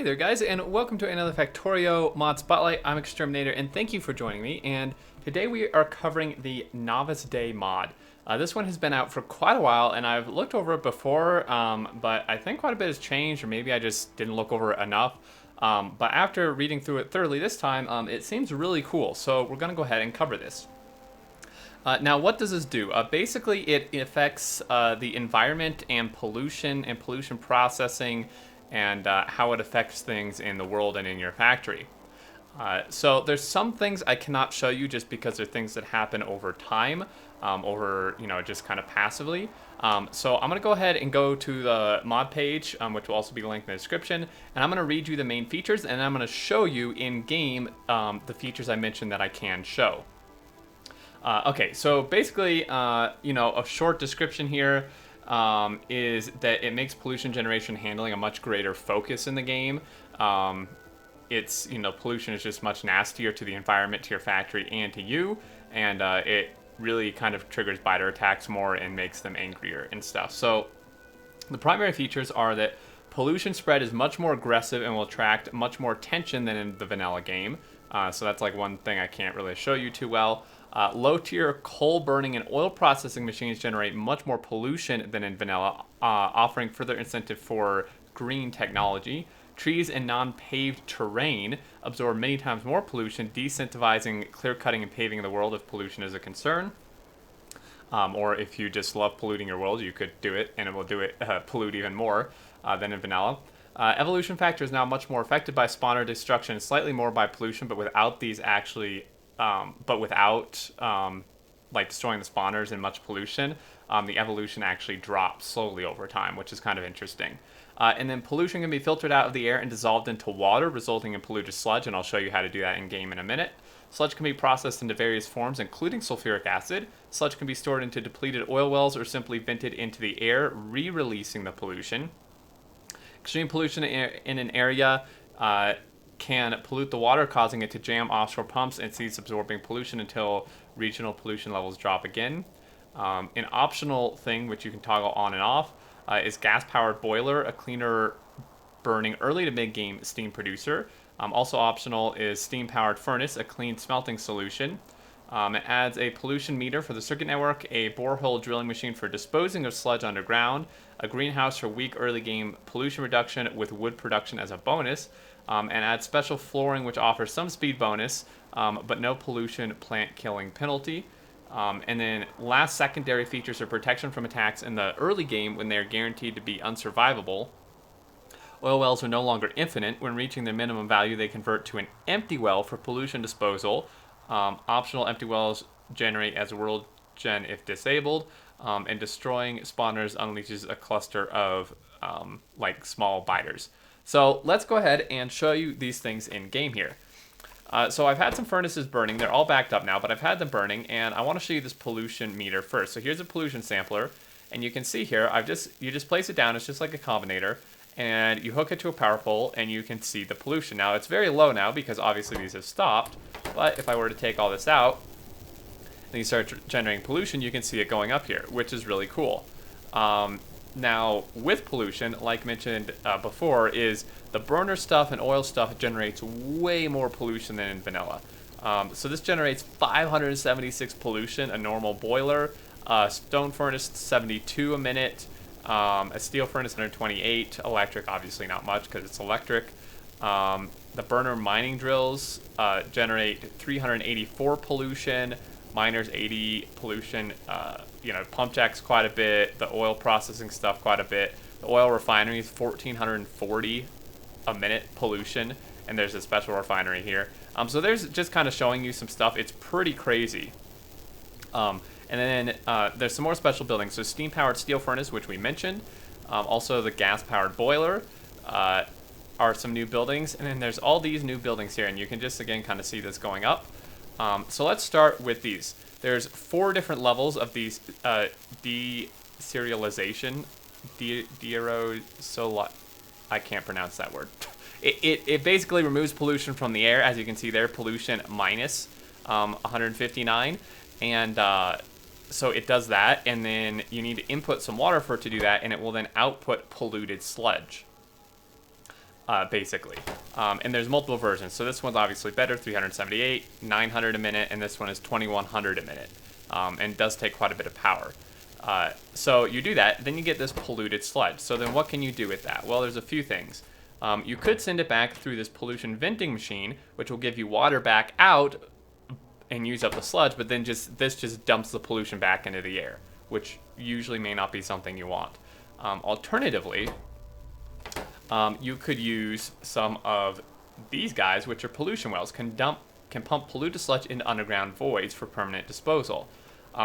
Hey there guys, and welcome to another Factorio Mod Spotlight. I'm Xterminator, and thank you for joining me. And today we are covering the Nauvis Day mod. This one has been out for quite a while, and I've looked over it before, but I think quite a bit has changed, or maybe I just didn't look over it enough. But after reading through it thoroughly this time, it seems really cool, so we're going to go ahead and cover this. Now, what does this do? Basically, it affects the environment and pollution processing, and how it affects things in the world and in your factory. So there's some things I cannot show you just because they're things that happen over time, just kind of passively. So I'm going to go ahead and go to the mod page, which will also be linked in the description, and I'm going to read you the main features, and I'm going to show you in-game the features I mentioned that I can show. Okay, so basically, a short description here. Is that it makes pollution generation handling a much greater focus in the game. Pollution is just much nastier to the environment, to your factory, and to you, and it really kind of triggers biter attacks more and makes them angrier and stuff. So the primary features are that pollution spread is much more aggressive and will attract much more attention than in the vanilla game. So that's like one thing I can't really show you too well. Low-tier coal burning and oil processing machines generate much more pollution than in vanilla, offering further incentive for green technology. Trees and non-paved terrain absorb many times more pollution, decentivizing clear-cutting and paving the world if pollution is a concern. Or if you just love polluting your world, you could do it, and it will do it pollute even more than in vanilla. Evolution factor is now much more affected by spawner destruction, slightly more by pollution, but without these actually... like destroying the spawners and much pollution, the evolution actually drops slowly over time, which is kind of interesting. And then pollution can be filtered out of the air and dissolved into water, resulting in polluted sludge, and I'll show you how to do that in game in a minute. Sludge can be processed into various forms, including sulfuric acid. Sludge can be stored into depleted oil wells or simply vented into the air, re-releasing the pollution. Extreme pollution in an area can pollute the water, causing it to jam offshore pumps and cease absorbing pollution until regional pollution levels drop again. An optional thing, which you can toggle on and off, is gas-powered boiler, a cleaner burning early to mid-game steam producer. Also optional is steam-powered furnace, a clean smelting solution. It adds a pollution meter for the circuit network, a borehole drilling machine for disposing of sludge underground, a greenhouse for weak early-game pollution reduction with wood production as a bonus, and adds special flooring which offers some speed bonus, but no pollution plant killing penalty. And then last secondary features are protection from attacks in the early game when they are guaranteed to be unsurvivable. Oil wells are no longer infinite. When reaching their minimum value, they convert to an empty well for pollution disposal. Optional empty wells generate as world gen if disabled, and destroying spawners unleashes a cluster of small biters. So let's go ahead and show you these things in game here. So I've had some furnaces burning. They're all backed up now, but I've had them burning, and I want to show you this pollution meter first. So here's a pollution sampler, and you can see here, you just place it down. It's just like a combinator, and you hook it to a power pole, and you can see the pollution. Now, it's very low now because obviously these have stopped, but if I were to take all this out, and you start generating pollution, you can see it going up here, which is really cool. Now, with pollution, like mentioned before, is the burner stuff and oil stuff generates way more pollution than in vanilla. So this generates 576 pollution, a normal boiler, stone furnace 72 a minute, a steel furnace 128, electric obviously not much because it's electric. The burner mining drills generate 384 pollution, miners 80 pollution, pump jacks quite a bit, the oil processing stuff quite a bit. The oil refinery is 1,440 a minute pollution, and there's a special refinery here. So there's just kind of showing you some stuff. It's pretty crazy. And then there's some more special buildings. So steam-powered steel furnace, which we mentioned. Also the gas-powered boiler are some new buildings. And then there's all these new buildings here, and you can just, again, kind of see this going up. So let's start with these. There's 4 different levels of these deserialization. I can't pronounce that word. It basically removes pollution from the air. As you can see there, pollution minus 159. And so it does that. And then you need to input some water for it to do that. And it will then output polluted sludge. basically. And there's multiple versions. So this one's obviously better, 378, 900 a minute, and this one is 2100 a minute. And does take quite a bit of power. So you do that, then you get this polluted sludge. So then what can you do with that? Well, there's a few things. You could send it back through this pollution venting machine, which will give you water back out and use up the sludge, but then this just dumps the pollution back into the air, which usually may not be something you want. Alternatively, you could use some of these guys, which are pollution wells, can pump polluted sludge into underground voids for permanent disposal.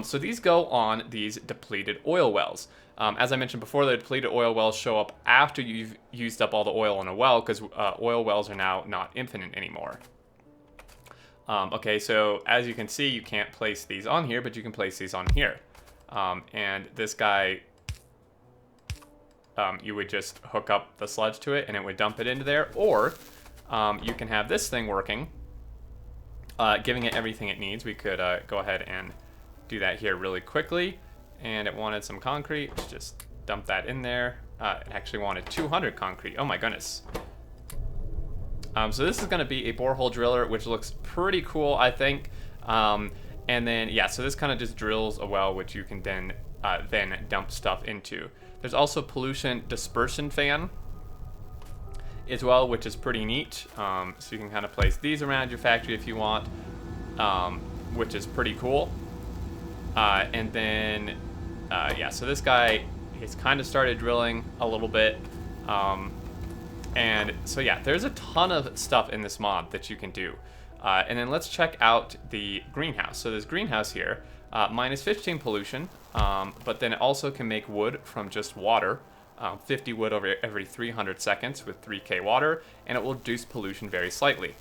So these go on these depleted oil wells. As I mentioned before, the depleted oil wells show up after you've used up all the oil in a well, because oil wells are now not infinite anymore. Okay, so as you can see, you can't place these on here, but you can place these on here. And this guy, you would just hook up the sludge to it and it would dump it into there. Or you can have this thing working, giving it everything it needs. We could go ahead and do that here really quickly. And it wanted some concrete, just dump that in there. It actually wanted 200 concrete. Oh my goodness. So this is going to be a borehole driller, which looks pretty cool, I think. And then, yeah, so this kind of just drills a well, which you can then dump stuff into. There's also pollution dispersion fan as well, which is pretty neat. So you can kind of place these around your factory if you want, which is pretty cool. And then, yeah, so this guy has kind of started drilling a little bit. And so, yeah, there's a ton of stuff in this mod that you can do. And then let's check out the greenhouse. So this greenhouse here, minus 15 pollution, but then it also can make wood from just water. 50 wood over every 300 seconds with 3K water, and it will reduce pollution very slightly.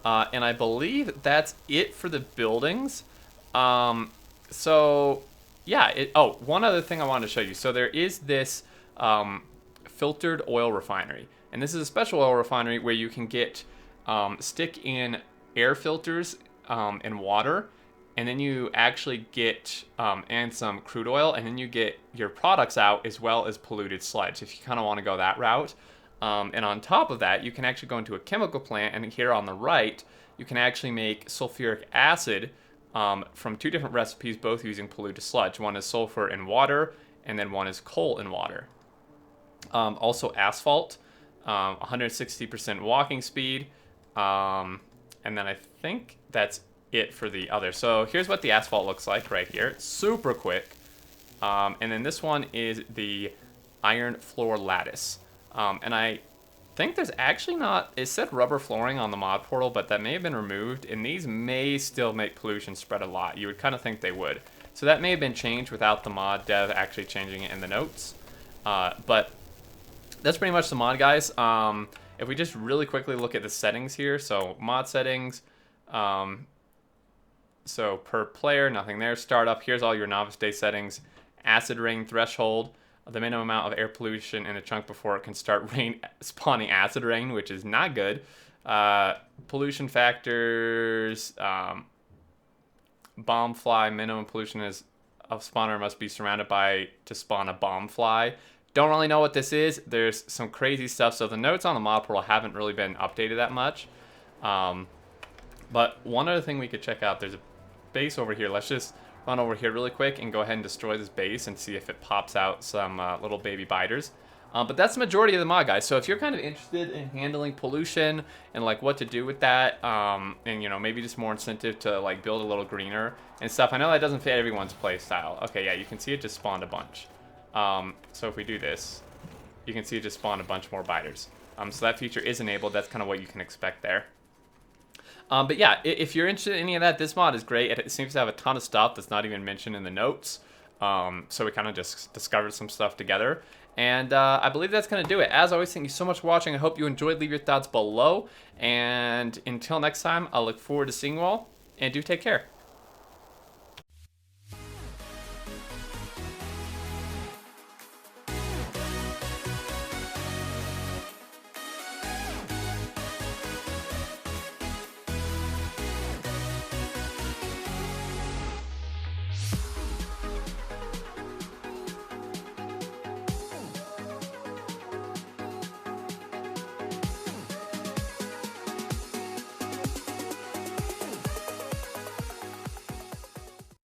And I believe that's it for the buildings. So, yeah, oh, one other thing I wanted to show you. So there is this filtered oil refinery. And this is a special oil refinery where you can get, stick in air filters and water, and then you actually get, and some crude oil, and then you get your products out as well as polluted sludge if you kind of want to go that route. And on top of that, you can actually go into a chemical plant, and here on the right, you can actually make sulfuric acid from two different recipes, both using polluted sludge. One is sulfur in water, and then one is coal in water. Also asphalt, 160% walking speed, and then I think that's it for the other. So here's what the asphalt looks like right here. It's super quick. And then this one is the iron floor lattice. And I think there's actually not, it said rubber flooring on the mod portal, but that may have been removed, and these may still make pollution spread a lot. You would kind of think they would. So that may have been changed without the mod dev actually changing it in the notes. But that's pretty much the mod, guys. If we just really quickly look at the settings here, so mod settings, so per player, nothing there. Startup, here's all your novice day settings. Acid rain threshold, the minimum amount of air pollution in a chunk before it can start spawning acid rain, which is not good. Pollution factors, bomb fly, minimum pollution is a spawner must be surrounded by to spawn a bomb fly. Don't really know what this is. There's some crazy stuff. So the notes on the mod portal haven't really been updated that much. But one other thing we could check out, there's a base over here. Let's just run over here really quick and go ahead and destroy this base and see if it pops out some little baby biters. But that's the majority of the mod, guys. So if you're kind of interested in handling pollution and like what to do with that, and you know, maybe just more incentive to like build a little greener and stuff. I know that doesn't fit everyone's play style. Okay, yeah, you can see it just spawned a bunch. So if we do this, you can see it just spawned a bunch more biters. So that feature is enabled. That's kind of what you can expect there. But yeah, if you're interested in any of that, this mod is great. It seems to have a ton of stuff that's not even mentioned in the notes. So we kind of just discovered some stuff together. And I believe that's going to do it. As always, thank you so much for watching. I hope you enjoyed. Leave your thoughts below. And until next time, I look forward to seeing you all. And do take care.